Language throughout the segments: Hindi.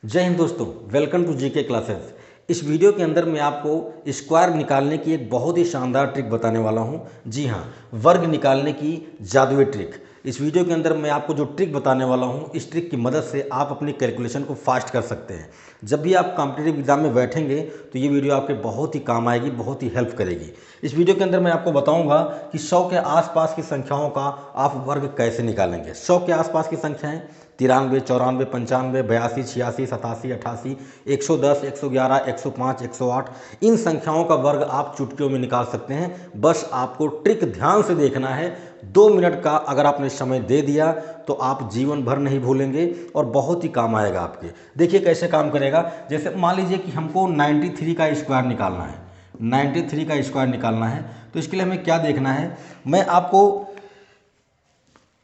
जय हिंद दोस्तों, वेलकम टू जीके क्लासेस। इस वीडियो के अंदर मैं आपको स्क्वायर निकालने की एक बहुत ही शानदार ट्रिक बताने वाला हूं। जी हां, वर्ग निकालने की जादुई ट्रिक। इस वीडियो के अंदर मैं आपको जो ट्रिक बताने वाला हूं, इस ट्रिक की मदद से आप अपनी कैलकुलेशन को फास्ट कर सकते हैं। जब भी आप कॉम्पिटिटिव एग्जाम में बैठेंगे तो ये वीडियो आपके बहुत ही काम आएगी, बहुत ही हेल्प करेगी। इस वीडियो के अंदर मैं आपको बताऊंगा कि 100 के आसपास की संख्याओं का आप वर्ग कैसे निकालेंगे। 100 के आसपास की संख्याएं 93, 94, 95, 82, 86, 87, 88, 110, 111, 105, 108, इन संख्याओं का वर्ग आप चुटकियों में निकाल सकते हैं। बस आपको ट्रिक ध्यान से देखना है। 2 मिनट का अगर आपने समय दे दिया तो आप जीवन भर नहीं भूलेंगे और बहुत ही काम आएगा आपके। देखिए कैसे काम करेगा। जैसे मान लीजिए कि हमको 93 का स्क्वायर निकालना है। 93 का स्क्वायर निकालना है तो इसके लिए हमें क्या देखना है, मैं आपको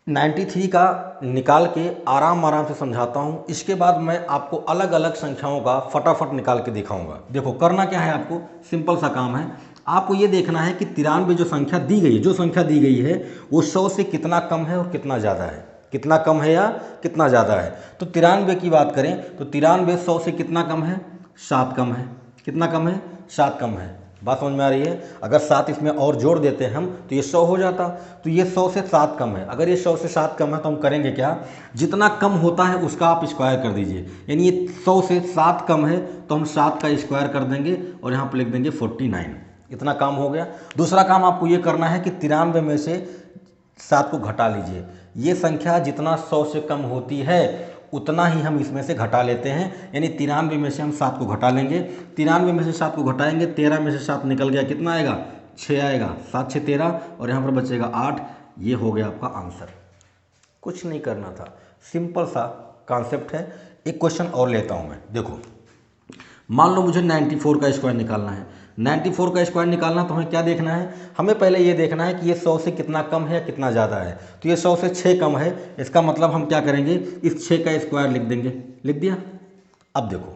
93 का निकाल के आराम से समझाता हूँ। इसके बाद मैं आपको अलग अलग संख्याओं का फटाफट निकाल के दिखाऊंगा। देखो करना क्या है, आपको सिंपल सा काम है। आपको ये देखना है कि 93 जो संख्या दी गई है, जो संख्या दी गई है वो 100 से कितना कम है और कितना ज़्यादा है, कितना कम है या कितना ज़्यादा है। तो 93 की बात करें तो 93 100 से कितना कम है, 7 कम है। कितना कम है, 7 कम है। बात समझ में आ रही है। अगर 7 इसमें और जोड़ देते हैं हम तो ये 100 हो जाता। तो ये 100 से 7 कम है। अगर ये 100 से 7 कम है तो हम करेंगे क्या, जितना कम होता है उसका आप स्क्वायर कर दीजिए। यानी ये 100 से 7 कम है तो हम 7 का स्क्वायर कर देंगे और यहाँ पर लिख देंगे 49। इतना काम हो गया। दूसरा काम आपको ये करना है कि 93 में से 7 को घटा लीजिए। ये संख्या जितना 100 से कम होती है उतना ही हम इसमें से घटा लेते हैं। यानी 93 में से हम 7 को घटा लेंगे। 93 में से 7 को घटाएंगे, 13 में से 7 निकल गया, कितना आएगा, 6 आएगा। 7 6 13 और यहाँ पर बचेगा 8। ये हो गया आपका आंसर। कुछ नहीं करना था, सिंपल सा कॉन्सेप्ट है। एक क्वेश्चन और लेता हूँ मैं। देखो मान लो मुझे 94 का स्क्वायर निकालना है। 94 का स्क्वायर निकालना तो हमें क्या देखना है, हमें पहले ये देखना है कि ये 100 से कितना कम है या कितना ज़्यादा है। तो ये 100 से 6 कम है। इसका मतलब हम क्या करेंगे, इस 6 का स्क्वायर लिख देंगे। लिख दिया। अब देखो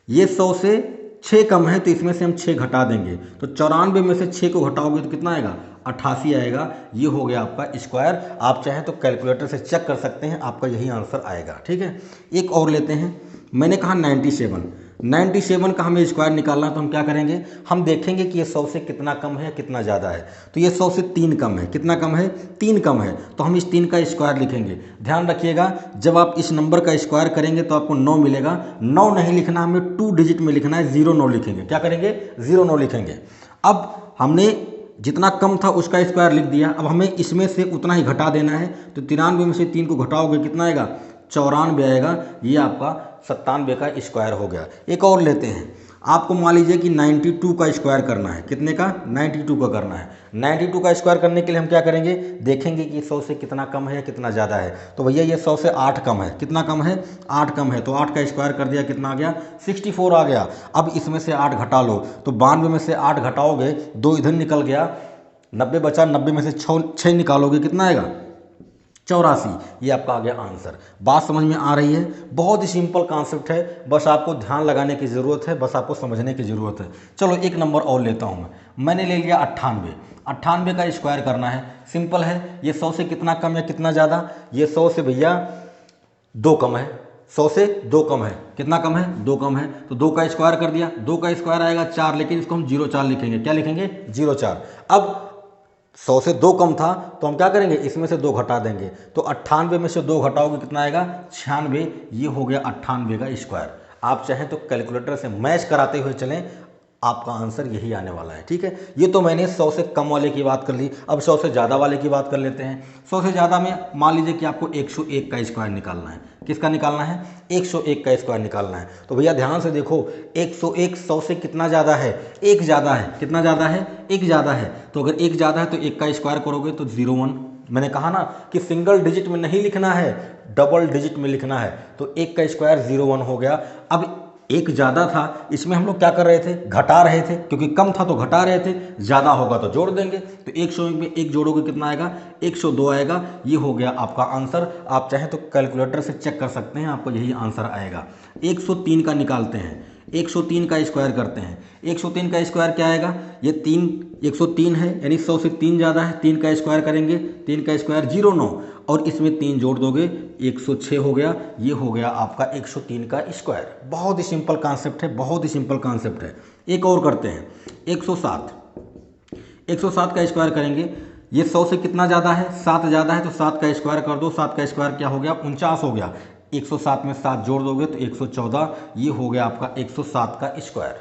ये 100 से 6 कम है तो इसमें से हम 6 घटा देंगे। तो 94 में से 6 को घटाओगे तो कितना आएगा, 88 आएगा। ये हो गया आपका स्क्वायर। आप चाहें तो कैलकुलेटर से चेक कर सकते हैं, आपका यही आंसर आएगा। ठीक है, एक और लेते हैं। मैंने कहा 97 का हमें स्क्वायर निकालना है तो हम क्या करेंगे, हम देखेंगे कि ये 100 से कितना कम है या कितना ज़्यादा है। तो ये 100 से 3 कम है। कितना कम है, 3 कम है। तो हम इस 3 का स्क्वायर लिखेंगे। ध्यान रखिएगा, जब आप इस नंबर का स्क्वायर करेंगे तो आपको 9 मिलेगा। 9 नहीं लिखना, हमें 2 डिजिट में लिखना है, 09 लिखेंगे। क्या करेंगे, 09 लिखेंगे। अब हमने जितना कम था उसका स्क्वायर लिख दिया। अब हमें इसमें से उतना ही घटा देना है। तो 93 में से 3 को घटाओगे कितना आएगा, 94 आएगा। ये आपका 97 का स्क्वायर हो गया। एक और लेते हैं। आपको मान लीजिए कि 92 का स्क्वायर करना है। कितने का, 92 का करना है। 92 का स्क्वायर करने के लिए हम क्या करेंगे, देखेंगे कि 100 से कितना कम है या कितना ज़्यादा है। तो भैया ये 100 से 8 कम है। कितना कम है, 8 कम है। तो 8 का स्क्वायर कर दिया, कितना आ गया, 64 आ गया। अब इसमें से 8 घटा लो। तो 92 में से 8 घटाओगे, 2 इधर निकल गया, 90 बचा। 90 में से 6 निकालोगे, कितना आएगा, 84। ये आपका आ गया आंसर। बात समझ में आ रही है। बहुत ही सिंपल कॉन्सेप्ट है, बस आपको ध्यान लगाने की ज़रूरत है, बस आपको समझने की ज़रूरत है। चलो एक नंबर और लेता हूँ मैंने ले लिया 98। 98 का स्क्वायर करना है। सिंपल है। ये 100 से कितना कम या कितना ज़्यादा, ये 100 से भैया 2 कम है। 100 से 2 कम है। कितना कम है, 2 कम है। तो 2 का स्क्वायर कर दिया। 2 का स्क्वायर आएगा 4, लेकिन इसको हम 04 लिखेंगे। क्या लिखेंगे, 04। अब 100 से 2 कम था तो हम क्या करेंगे, इसमें से 2 घटा देंगे। तो 98 में से 2 घटाओगे, कितना आएगा, 96। ये हो गया 98 का स्क्वायर। आप चाहें तो कैलकुलेटर से मैच कराते हुए चलें, आपका आंसर यही आने वाला है। ठीक है, ये तो मैंने 100 से कम वाले की बात कर ली। अब 100 से ज़्यादा वाले की बात कर लेते हैं। 100 से ज़्यादा में मान लीजिए कि आपको 101 का स्क्वायर निकालना है। किसका निकालना है, 101 का स्क्वायर निकालना है। तो भैया ध्यान से देखो, 101 100 से कितना ज़्यादा है, 1 ज़्यादा है। कितना ज़्यादा है, 1 ज़्यादा है। तो अगर 1 ज़्यादा है तो 1 का स्क्वायर करोगे तो 01। मैंने कहा ना कि सिंगल डिजिट में नहीं लिखना है, डबल डिजिट में लिखना है। तो 1 का स्क्वायर 01 हो गया। अब 1 ज़्यादा था, इसमें हम लोग क्या कर रहे थे, घटा रहे थे, क्योंकि कम था तो घटा रहे थे, ज़्यादा होगा तो जोड़ देंगे। तो 101 में 1 जोड़ोगे, कितना आएगा, 102 आएगा। ये हो गया आपका आंसर। आप चाहें तो कैलकुलेटर से चेक कर सकते हैं, आपको यही आंसर आएगा। 103 का निकालते हैं। 103 का स्क्वायर करते हैं। 103 का स्क्वायर क्या आएगा, ये 103 है, यानी 100 से 3 ज़्यादा है। 3 का स्क्वायर करेंगे, 3 का स्क्वायर 09। और इसमें 3 जोड़ दोगे 106 हो गया। ये हो गया आपका 103 का स्क्वायर। बहुत ही सिंपल कॉन्सेप्ट है, बहुत ही सिंपल कॉन्सेप्ट है। एक और करते हैं, 107 का स्क्वायर करेंगे। ये 100 से कितना ज़्यादा है, 7 ज़्यादा है, तो 7 का स्क्वायर कर दो। 7 का स्क्वायर क्या हो गया, 49 हो गया। 107 में 7 जोड़ दोगे तो 114, ये हो गया आपका 107 का स्क्वायर।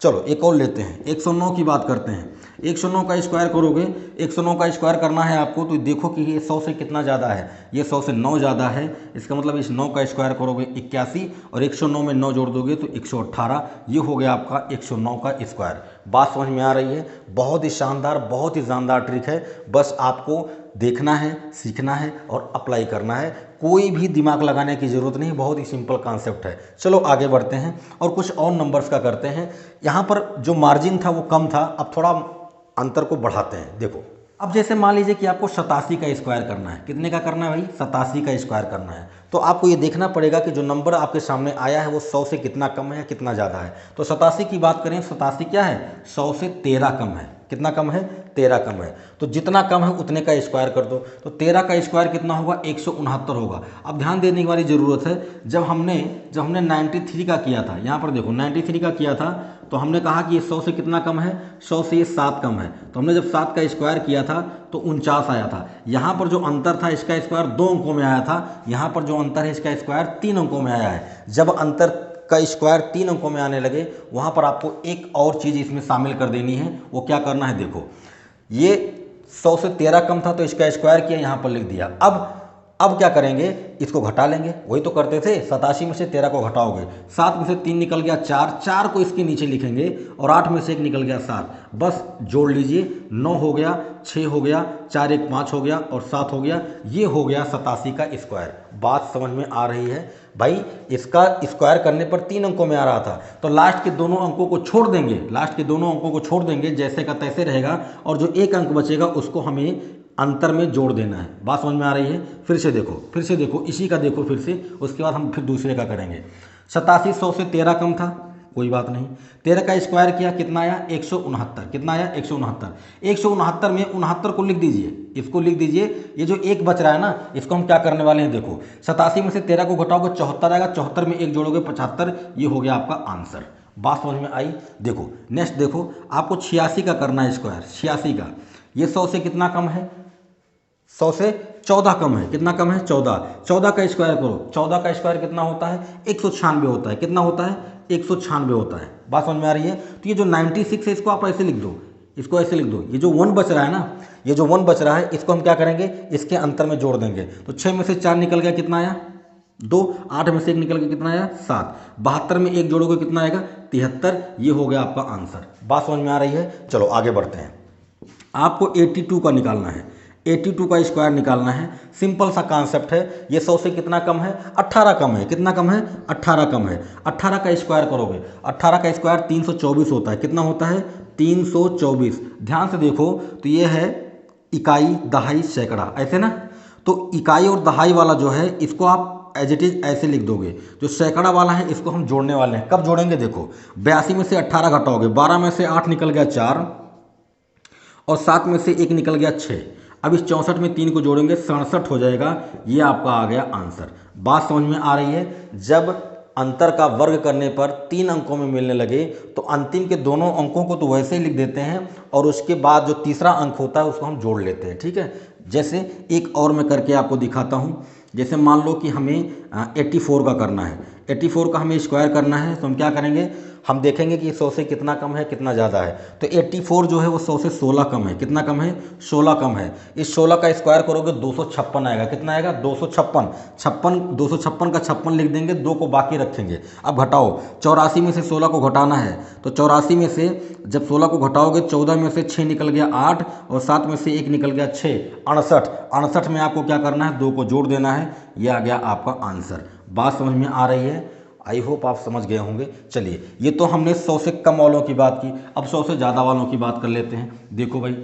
चलो एक और लेते हैं, 109 की बात करते हैं। 109 का स्क्वायर करोगे, 109 का स्क्वायर करना है आपको, तो देखो कि ये 100 से कितना ज़्यादा है, ये 100 से 9 ज़्यादा है। इसका मतलब इस 9 का स्क्वायर करोगे 81, और 109 में 9 जोड़ दोगे तो 118, ये हो गया आपका 109 का स्क्वायर। बात समझ में आ रही है? बहुत ही शानदार, बहुत ही जानदार ट्रिक है। बस आपको देखना है, सीखना है और अप्लाई करना है। कोई भी दिमाग लगाने की ज़रूरत नहीं, बहुत ही सिंपल कॉन्सेप्ट है। चलो आगे बढ़ते हैं और कुछ और नंबर्स का करते हैं। यहाँ पर जो मार्जिन था वो कम था, अब थोड़ा अंतर को बढ़ाते हैं। देखो, अब जैसे मान लीजिए कि आपको 87 का स्क्वायर करना है। कितने का करना है भाई? 87 का स्क्वायर करना है। तो आपको ये देखना पड़ेगा कि जो नंबर आपके सामने आया है वो 100 से कितना कम है या कितना ज़्यादा है। तो 87 की बात करें, 87 क्या है, 100 से 13 कम है। कितना कम है? 13 कम है। तो जितना कम है उतने का स्क्वायर कर दो। तो 13 का स्क्वायर कितना होगा? 169 होगा। अब ध्यान देने की वाली ज़रूरत है, जब हमने 93 का किया था, यहाँ पर देखो 93 का किया था, तो हमने कहा कि ये 100 से कितना कम है, 100 से ये 7 कम है। तो हमने जब 7 का स्क्वायर किया था तो 49 आया था। यहाँ पर जो अंतर था इसका स्क्वायर 2 अंकों में आया था, यहाँ पर जो अंतर है इसका स्क्वायर 3 अंकों में आया है। जब अंतर का स्क्वायर 3 अंकों में आने लगे, वहाँ पर आपको एक और चीज़ इसमें शामिल कर देनी है। वो क्या करना है, देखो ये 100 से 13 कम था तो इसका स्क्वायर किया, यहाँ पर लिख दिया। अब क्या करेंगे, इसको घटा लेंगे। वही तो करते थे, 87 में से 13 को घटाओगे, 7 में से 3 निकल गया 4, 4 को इसके नीचे लिखेंगे, और 8 में से 1 निकल गया 7। बस जोड़ लीजिए, 9 हो गया, 6 हो गया, 4 1 5 हो गया और 7 हो गया। ये हो गया 87 का स्क्वायर। बात समझ में आ रही है भाई? इसका स्क्वायर करने पर 3 अंकों में आ रहा था, तो लास्ट के दोनों अंकों को छोड़ देंगे, लास्ट के दोनों अंकों को छोड़ देंगे, जैसे का तैसे रहेगा, और जो एक अंक बचेगा उसको हमें अंतर में जोड़ देना है। बात समझ में आ रही है? फिर से देखो, इसी का देखो फिर से, उसके बाद हम फिर दूसरे का करेंगे। 87 100 से 13 कम था, कोई बात नहीं। 13 का स्क्वायर किया, कितना आया? 169। कितना आया? 169। 169 में 69 को लिख दीजिए, इसको लिख दीजिए। ये जो एक बच रहा है ना, इसको हम क्या करने वाले हैं, देखो 87 में से 13 को घटाओगे 74 आएगा, 74 में 1 जोड़ोगे 75, ये हो गया आपका आंसर। बात समझ में आई? देखो नेक्स्ट देखो, आपको 86 का करना है स्क्वायर। 86 का, ये 100 से कितना कम है, 100 से 14 कम है। कितना कम है? 14। 14 का स्क्वायर करो, 14 का स्क्वायर कितना होता है? 196 होता है। कितना होता है? 196 होता है। बात समझ में आ रही है? तो ये जो 96 है इसको आप ऐसे लिख दो, इसको ऐसे लिख दो। ये जो 1 बच रहा है ना, ये जो 1 बच रहा है, इसको हम क्या करेंगे, इसके अंतर में जोड़ देंगे। तो 6 में से 4 निकल गया, कितना आया? 2। 8 में से 1 निकल के कितना आया? 7। 72 में 1 जोड़ोगे कितना आएगा? 73। ये हो गया आपका आंसर। बात समझ में आ रही है? चलो आगे बढ़ते हैं। आपको 82 का निकालना है, 82 का स्क्वायर निकालना है। सिंपल सा कॉन्सेप्ट है। ये 100 से कितना कम है? 18 कम है। कितना कम है? 18 कम है। 18 का स्क्वायर करोगे, 18 का स्क्वायर 324 होता है। कितना होता है? 324। ध्यान से देखो, तो ये है इकाई, दहाई, सैकड़ा, ऐसे ना। तो इकाई और दहाई वाला जो है, इसको आप एज इट इज ऐसे लिख दोगे। जो सैकड़ा वाला है इसको हम जोड़ने वाले हैं। कब जोड़ेंगे? देखो 82 में से 18 घटाओगे, 12 में से 8 निकल गया 4, और 7 में से 1 निकल गया 6। अब इस 64 में 3 को जोड़ेंगे, 67 हो जाएगा। ये आपका आ गया आंसर। बात समझ में आ रही है? जब अंतर का वर्ग करने पर 3 अंकों में मिलने लगे, तो अंतिम के दोनों अंकों को तो वैसे ही लिख देते हैं, और उसके बाद जो तीसरा अंक होता है उसको हम जोड़ लेते हैं। ठीक है, जैसे एक और मैं करके आपको दिखाता हूँ। जैसे मान लो कि हमें 84 का करना है, 84 का हमें स्क्वायर करना है, तो हम क्या करेंगे, हम देखेंगे कि 100 से कितना कम है, कितना ज़्यादा है। तो 84 जो है वो 100 से 16 कम है। कितना कम है? 16 कम है। इस 16 का स्क्वायर करोगे 256 आएगा। कितना आएगा? 256। 256 का 56 लिख देंगे, 2 को बाकी रखेंगे। अब घटाओ, 84 में से 16 को घटाना है, तो 84 में से जब 16 को घटाओगे, 14 में से 6 निकल गया 8, और 7 में से 1 निकल गया 6, 68। 68 में आपको क्या करना है? 2 को जोड़ देना है। यह आ गया आपका आंसर। बात समझ में आ रही है? आई होप आप समझ गए होंगे। चलिए, ये तो हमने 100 से कम वालों की बात की, अब 100 से ज़्यादा वालों की बात कर लेते हैं। देखो भाई,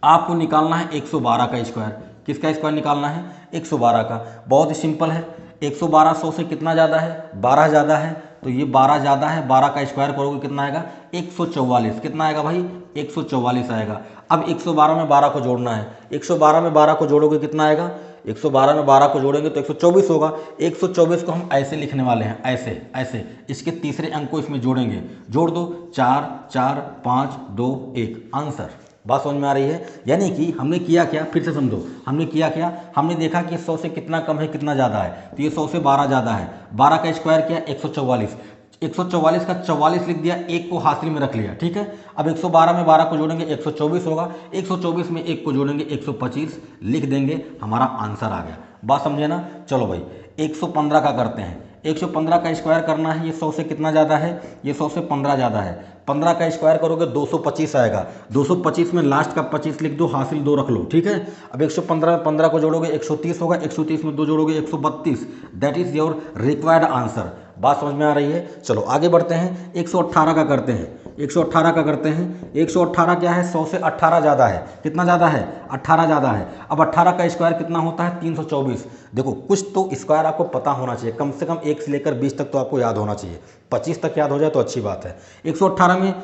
आपको निकालना है 112 का स्क्वायर। किसका स्क्वायर निकालना है? 112 का। बहुत ही सिंपल है। 112 100 से कितना ज़्यादा है? 12 ज़्यादा है। तो ये 12 ज़्यादा है, 12 का स्क्वायर करोगे कितना आएगा? 144। कितना आएगा भाई? 144 आएगा। अब 112 में 12 को जोड़ना है, 112 में 12 को जोड़ोगे कितना आएगा? 112 में 12 को जोड़ेंगे तो 124 होगा। 124 को हम ऐसे लिखने वाले हैं, ऐसे ऐसे, इसके तीसरे अंक को इसमें जोड़ेंगे, जोड़ दो, 4 4 5 2 1, आंसर। बात समझ में आ रही है? यानी कि हमने किया क्या, फिर से समझो, हमने किया क्या, हमने देखा कि 100 से कितना कम है कितना ज़्यादा है, तो ये 100 से 12 ज़्यादा है, 12 का स्क्वायर किया 144, 144 का 44 लिख दिया, एक को हासिल में रख लिया, ठीक है। अब 112 में 12 को जोड़ेंगे 124 होगा, 124 में एक को जोड़ेंगे 125 लिख देंगे, हमारा आंसर आ गया। बात समझे ना? चलो भाई 115 का करते हैं। 115 का स्क्वायर करना है, ये 100 से कितना ज़्यादा है, ये 100 से 15 ज़्यादा है, 15 का स्क्वायर करोगे 225 आएगा, 225 में लास्ट का 25 लिख दो, हासिल 2 रख लो, ठीक है। अब 115 में 15 को जोड़ोगे 130 होगा, 130 में 2 जोड़ोगे 132, that is your required answer. बात समझ में आ रही है? चलो आगे बढ़ते हैं। 118 का करते हैं, 118 का करते हैं। 118 क्या है, 100 से 18 ज़्यादा है, कितना ज़्यादा है, 18 ज़्यादा है। अब 18 का स्क्वायर कितना होता है, 324। देखो कुछ तो स्क्वायर आपको पता होना चाहिए, कम से कम 1 से लेकर 20 तक तो आपको याद होना चाहिए, 25 तक याद हो जाए तो अच्छी बात है। 118 में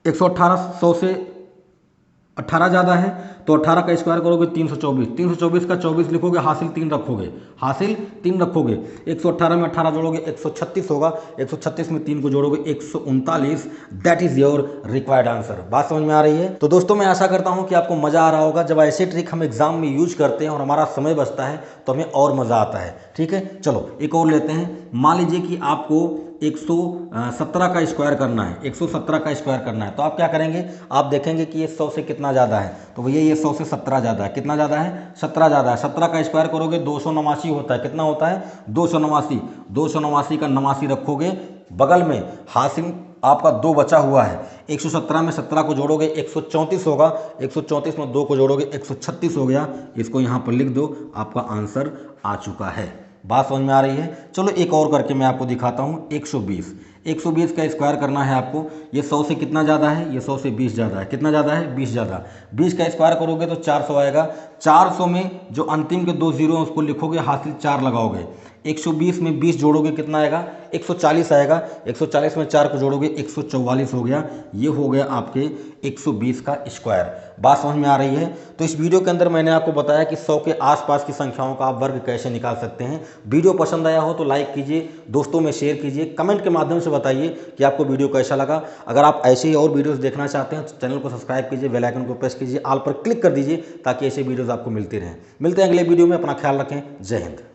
118 100 से 18 ज़्यादा है, तो 18 का स्क्वायर करोगे 324, 324 का 24 लिखोगे, हासिल 3 रखोगे, हासिल 3 रखोगे। 118 में 18 जोड़ोगे 136 होगा, 136 में 3 को जोड़ोगे 139, that is your required answer. बात समझ में आ रही है? तो दोस्तों मैं आशा करता हूँ कि आपको मज़ा आ रहा होगा। जब ऐसे ट्रिक हम एग्जाम में यूज करते हैं और हमारा समय बचता है तो हमें और मज़ा आता है, ठीक है। चलो एक और लेते हैं। मान लीजिए कि आपको 117 का स्क्वायर करना है, 117 का स्क्वायर करना है, तो आप क्या करेंगे, आप देखेंगे कि ये 100 से कितना ज़्यादा है, तो भैया ये 100 से 17 ज़्यादा है, कितना ज़्यादा है, 17 ज़्यादा है। 17 का स्क्वायर करोगे 289 होता है, कितना होता है, 289, 289 का 89 रखोगे, बगल में हासिल आपका 2 बचा हुआ है। 117 में 17 को जोड़ोगे 134 होगा, 134 में 2 को जोड़ोगे 136 हो गया, इसको यहाँ पर लिख दो, आपका आंसर आ चुका है। बात समझ में आ रही है? चलो एक और करके मैं आपको दिखाता हूँ। 120, 120 का स्क्वायर करना है आपको। ये 100 से कितना ज़्यादा है, ये 100 से 20 ज़्यादा है, कितना ज़्यादा है, 20 ज़्यादा। 20 का स्क्वायर करोगे तो 400 आएगा, 400 में जो अंतिम के 2 जीरो हैं उसको लिखोगे, हासिल 4 लगाओगे। 120 में 20 जोड़ोगे कितना आएगा, 140 आएगा, 140 में 4 को जोड़ोगे 144 हो गया। ये हो गया आपके 120 का स्क्वायर। बात समझ में आ रही है? तो इस वीडियो के अंदर मैंने आपको बताया कि 100 के आसपास की संख्याओं का आप वर्ग कैसे निकाल सकते हैं। वीडियो पसंद आया हो तो लाइक कीजिए, दोस्तों में शेयर कीजिए, कमेंट के माध्यम से बताइए कि आपको वीडियो कैसा लगा। अगर आप ऐसे ही और वीडियोस देखना चाहते हैं तो चैनल को सब्सक्राइब कीजिए, बेल आइकन को प्रेस कीजिए, ऑल पर क्लिक कर दीजिए ताकि ऐसे वीडियोस आपको मिलते रहें। मिलते हैं अगले वीडियो में, अपना ख्याल रखें, जय हिंद।